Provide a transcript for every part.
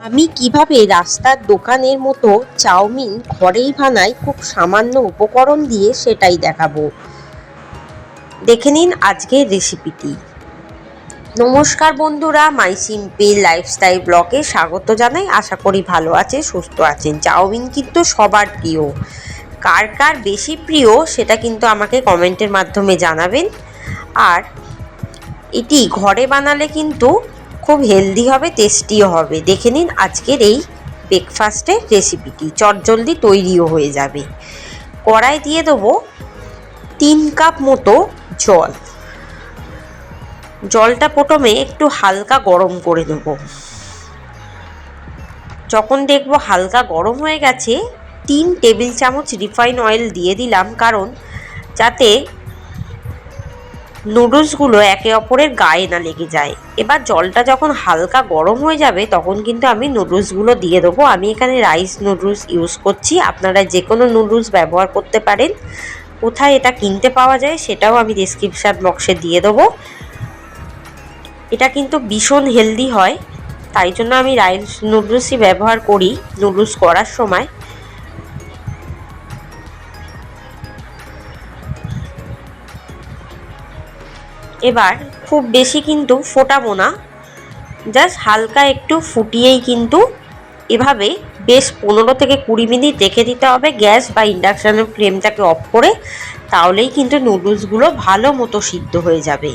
আমি কিভাবে রাস্তার দোকানের মতো চাউমিন ঘরেই বানাই খুব সামান্য উপকরণ দিয়ে সেটাই দেখাবো। দেখে নিন আজকের রেসিপিটি। নমস্কার বন্ধুরা, মাই সিম্পল লাইফস্টাইল ব্লগে স্বাগত জানাই। আশা করি ভালো আছে, সুস্থ আছেন। চাউমিন কিন্তু সবার প্রিয়। কার কার বেশি প্রিয় সেটা কিন্তু আমাকে কমেন্টের মাধ্যমে জানাবেন। আর এটি ঘরে বানালে কিন্তু খুব হেলদি হবে, টেস্টিও হবে। দেখে নিন আজকের এই ব্রেকফাস্টের রেসিপিটি, চটজলদি তৈরিও হয়ে যাবে। কড়াই দিয়ে দেবো 3 কাপ মতো জল। জলটা প্রথমে একটু হালকা গরম করে নেব। যখন দেখব হালকা গরম হয়ে গেছে, 3 টেবিল চামচ রিফাইন অয়েল দিয়ে দিলাম, কারণ যাতে নুডলসগুলো একে অপরের গায়ে না লেগে যায়। এবার জলটা যখন হালকা গরম হয়ে যাবে তখন কিন্তু আমি নুডলসগুলো দিয়ে দেবো। আমি এখানে রাইস নুডলস ইউজ করছি, আপনারা যে কোনো নুডলস ব্যবহার করতে পারেন। কোথায় এটা কিনতে পাওয়া যায় সেটাও আমি ডেসক্রিপশন বক্সে দিয়ে দেবো। এটা কিন্তু ভীষণ হেলদি হয়, তাই জন্য আমি রাইস নুডলসই ব্যবহার করি নুডলস করার সময়। এবার খুব বেশি কিন্তু ফোটাবো না, জাস্ট হালকা একটু ফুটিয়েই কিন্তু এভাবে বেশ 15 থেকে 20 মিনিট রেখে দিতে হবে গ্যাস বা ইন্ডাকশানের ফ্লেমটাকে অফ করে। তাহলেই কিন্তু নুডলসগুলো ভালো মতো সিদ্ধ হয়ে যাবে।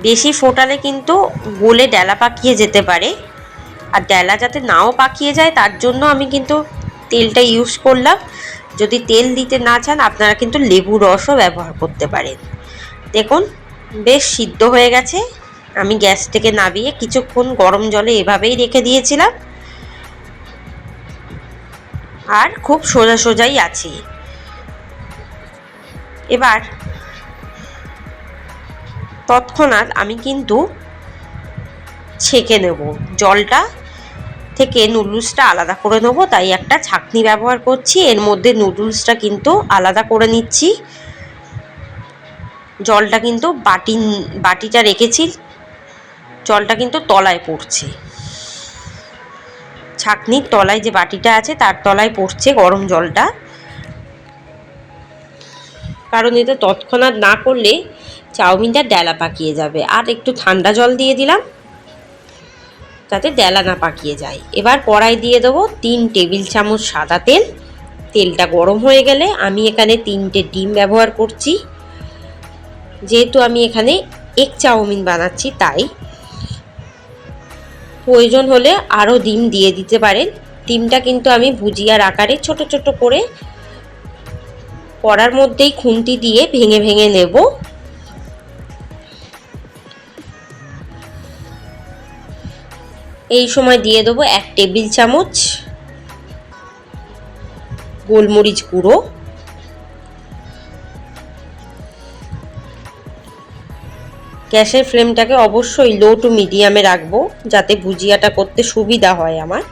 বেশি ফোটালে কিন্তু গলে ডেলা পাকিয়ে যেতে পারে, আর ডেলা যাতে নাও পাকিয়ে যায় তার জন্য আমি কিন্তু তেলটা ইউজ করলাম। যদি তেল দিতে না চান আপনারা কিন্তু লেবু রসও ব্যবহার করতে পারেন। দেখুন বেশ সিদ্ধ হয়ে গেছে। আমি গ্যাস থেকে নামিয়ে কিছুক্ষণ গরম জলে এভাবেই রেখে দিয়েছিলাম, আর খুব সোজা সোজাই আছে। এবার তৎক্ষণাৎ আমি কিন্তু ছেঁকে নেব, জলটা থেকে নুডলসটা আলাদা করে নেব। তাই একটা ছাঁকনি ব্যবহার করছি, এর মধ্যে নুডলসটা কিন্তু আলাদা করে নিচ্ছি। জলটা কিন্তু বাটিটা রেখেছি, জলটা কিন্তু তলায় পড়ছে। ছাঁকনির তলায় যে বাটিটা আছে তার তলায় পড়ছে গরম জলটা, কারণ এটা তৎক্ষণাৎ না করলে চাউমিনটা ডেলা পাকিয়ে যাবে। আর একটু ঠান্ডা জল দিয়ে দিলাম যাতে ডেলা না পাকিয়ে যায়। এবার কড়াই দিয়ে দেবো 3 টেবিল চামচ সাদা তেল। তেলটা গরম হয়ে গেলে আমি এখানে 3টে ডিম ব্যবহার করছি। যেহেতু আমি এখানে এগ চাউমিন বানাচ্ছি তাই প্রয়োজন হলে আরও ডিম দিয়ে দিতে পারেন। ডিমটা কিন্তু আমি ভুজিয়ার আকারে ছোট ছোট করে কড়ার মধ্যেই খুন্তি দিয়ে ভেঙে ভেঙে নেব। এই সময় দিয়ে দেবো 1 টেবিল চামচ গোলমরিচ গুঁড়ো। গ্যাসের ফ্লেমটাকে অবশ্যই লো টু মিডিয়ামে রাখবো যাতে ভুজিয়াটা করতে সুবিধা হয় আমার।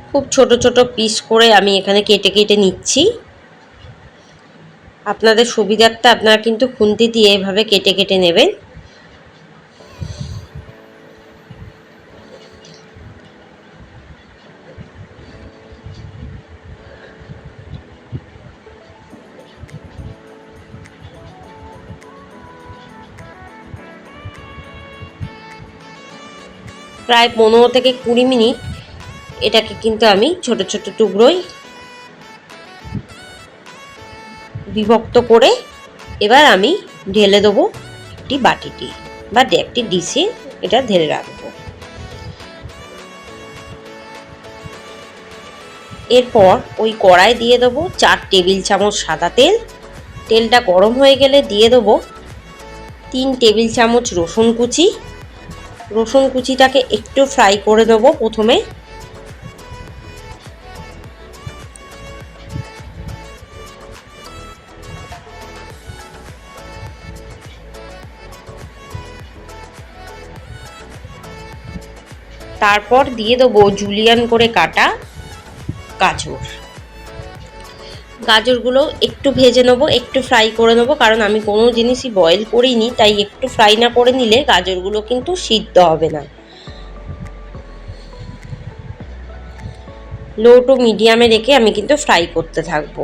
খুব ছোট ছোট পিস করে আমি এখানে কেটে কেটে নিচ্ছি। আপনাদের সুবিধার্থে আপনারা কিন্তু খুন্তি দিয়ে এভাবে কেটে কেটে নেবেন। প্রায় 15 থেকে 20 মিনিট এটাকে কিন্তু আমি ছোট ছোট টুকরোয় বিভক্ত করে এবার আমি ঢেলে দেবো একটি বাটিতে বা একটি ডিশে, এটা ঢেলে রাখবো। এরপর ওই কড়াই দিয়ে দেবো 4 টেবিল চামচ সাদা তেল। তেলটা গরম হয়ে গেলে দিয়ে দেবো 3 টেবিল চামচ রসুন কুচি। রসুন কুচিটাকে একটু ফ্রাই করে দেবো প্রথমে। তারপর দিয়ে দেবো জুলিয়ান করে কাটা গাজর। গাজরগুলো একটু ভেজে নেবো, একটু ফ্রাই করে নেবো, কারণ আমি কোনো জিনিসই বয়েল করিনি, তাই একটু ফ্রাই না করে নিলে গাজরগুলো কিন্তু সিদ্ধ হবে না। লো টু মিডিয়ামে রেখে আমি কিন্তু ফ্রাই করতে থাকবো।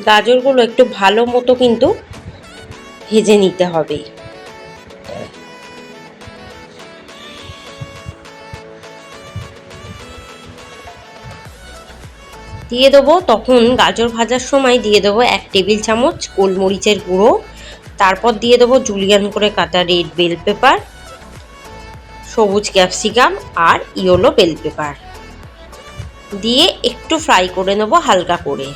গাজরগুলো একটু ভালো মতো কিন্তু ভেজে নিতে হবে। দিয়ে দেবো, তখন গাজর ভাজার সময় দিয়ে দেবো 1 টেবিল চামচ গোলমরিচের গুঁড়ো, তারপর দিয়ে দেবো জুলিয়ান করে কাটা রেড বেল পেপার, সবুজ ক্যাপসিকাম আর ইয়েলো বেল পেপার দিয়ে একটু ফ্রাই করে নেবো হালকা করে।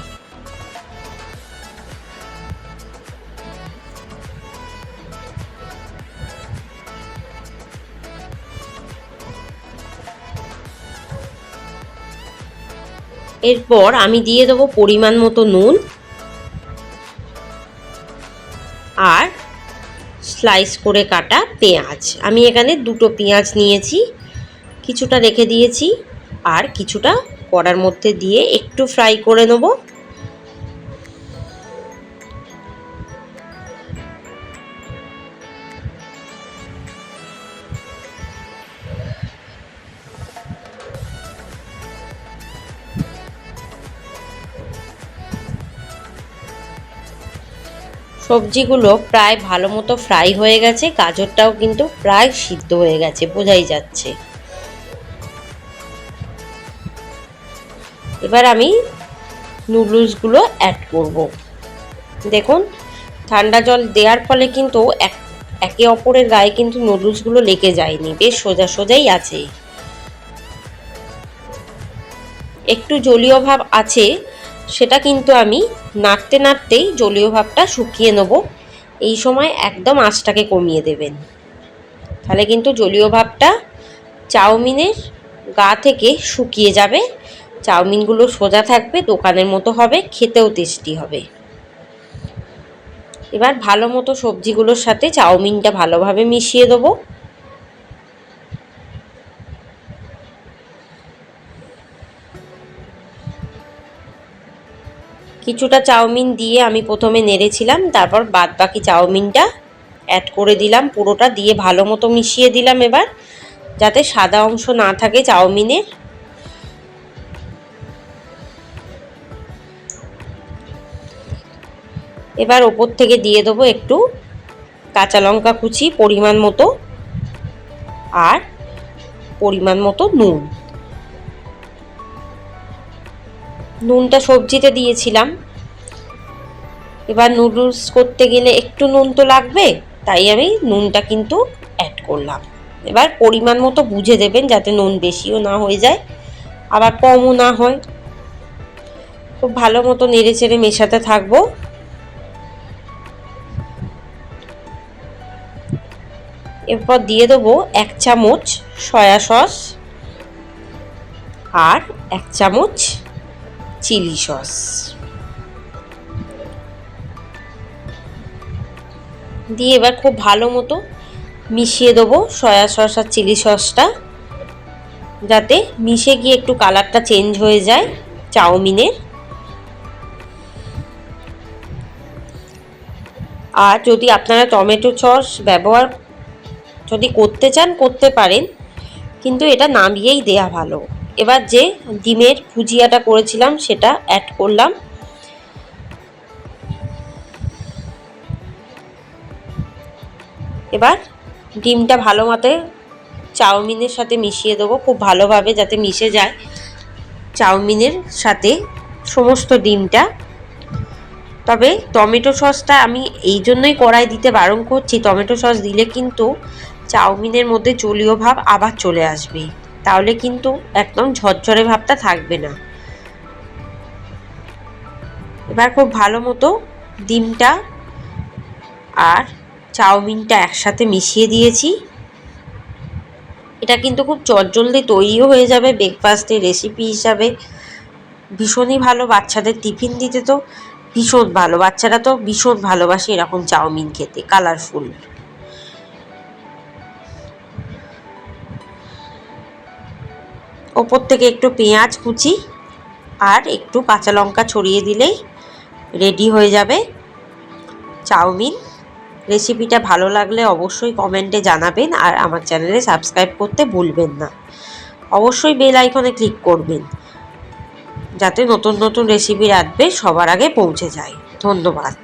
এরপর আমি দিয়ে দেবো পরিমাণ মতো নুন আর স্লাইস করে কাটা পেঁয়াজ। আমি এখানে 2টো পেঁয়াজ নিয়েছি, কিছুটা রেখে দিয়েছি আর কিছুটা কড়ার মধ্যে দিয়ে একটু ফ্রাই করে নেব। সবজিগুলো প্রায় ভালো মতো ফ্রাই হয়ে গেছে, গাজরটাও কিন্তু প্রায় সিদ্ধ হয়ে গেছে, বোঝাই যাচ্ছে। এবার আমি নুডলসগুলো অ্যাড করব। দেখুন, ঠান্ডা জল দেওয়ার ফলে কিন্তু একে অপরের গায়ে কিন্তু নুডলসগুলো লেগে যায়নি, বেশ সোজা সোজাই আছে। একটু জলীয় ভাব আছে, সেটা কিন্তু আমি নাড়তে নাড়তেই জলীয় ভাবটা শুকিয়ে নেব। এই সময় একদম আঁচটাকে কমিয়ে দেবেন, তাহলে কিন্তু জলীয় ভাবটা চাউমিনের গা থেকে শুকিয়ে যাবে, চাউমিনগুলো সোজা থাকবে, দোকানের মতো হবে, খেতেও টেস্টি হবে। এবার ভালো মতো সবজিগুলোর সাথে চাউমিনটা ভালোভাবে মিশিয়ে দেবো। কিছুটা চাউমিন দিয়ে আমি প্রথমে নেড়েছিলাম, তারপর বাদ বাকি চাউমিনটা অ্যাড করে দিলাম, পুরোটা দিয়ে ভালো মতো মিশিয়ে দিলাম। এবার যাতে সাদা অংশ না থাকে চাউমিনের। এবার ওপর থেকে দিয়ে দেবো একটু কাঁচা লঙ্কা কুচি পরিমাণ মতো আর পরিমাণ মতো নুন। নুনটা সবজিতে দিয়েছিলাম, এবার নুডলস করতে গেলে একটু নুন তো লাগবে, তাই আমি নুনটা কিন্তু অ্যাড করলাম। এবার পরিমাণ মতো বুঝে দেবেন, যাতে নুন বেশিও না হয়ে যায় আবার কমও না হয়। খুব ভালো মতো নেড়ে চেড়ে মেশাতে থাকবো। এরপর দিয়ে দেবো 1 চামচ সয়া সস আর 1 চামচ চিলি সস। দিয়ে এবার খুব ভালো মতো মিশিয়ে দেবো সয়া সস আর চিলি সসটা, যাতে মিশে গিয়ে একটু কালারটা চেঞ্জ হয়ে যায় চাউমিনের। আর যদি আপনারা টমেটো সস ব্যবহার যদি করতে চান করতে পারেন, কিন্তু এটা নামিয়েই দেয়া ভালো। এবার যে ডিমের ভুজিয়াটা করেছিলাম সেটা অ্যাড করলাম। এবার ডিমটা ভালো মতো চাউমিনের সাথে মিশিয়ে দেবো, খুব ভালোভাবে যাতে মিশে যায় চাউমিনের সাথে সমস্ত ডিমটা। তবে টমেটো সসটা আমি এই জন্যই কড়াই দিতে বারণ করছি, টমেটো সস দিলে কিন্তু চাউমিনের মধ্যে জলীয় ভাব আবার চলে আসবে, তাহলে কিন্তু একদম ঝরঝরে ভাবটা থাকবে না। এবার খুব ভালো মতো ডিমটা আর চাউমিনটা একসাথে মিশিয়ে দিয়েছি। এটা কিন্তু খুব চটজলদি তৈরিও হয়ে যাবে ব্রেকফাস্টের রেসিপি হিসাবে। ভীষণই ভালো, বাচ্চাদের টিফিন দিতে তো ভীষণ ভালো। বাচ্চারা তো ভীষণ ভালোবাসে এরকম চাউমিন খেতে, কালারফুল। ওপর থেকে একটু পেঁয়াজ কুচি আর একটু কাঁচা লঙ্কা ছড়িয়ে দিলেই রেডি হয়ে যাবে চাউমিন। রেসিপিটা ভালো লাগলে অবশ্যই কমেন্টে জানাবেন, আর আমার চ্যানেলে সাবস্ক্রাইব করতে ভুলবেন না। অবশ্যই বেল আইকনে ক্লিক করবেন যাতে নতুন নতুন রেসিপির আপডেট সবার আগে পৌঁছে যায়। ধন্যবাদ।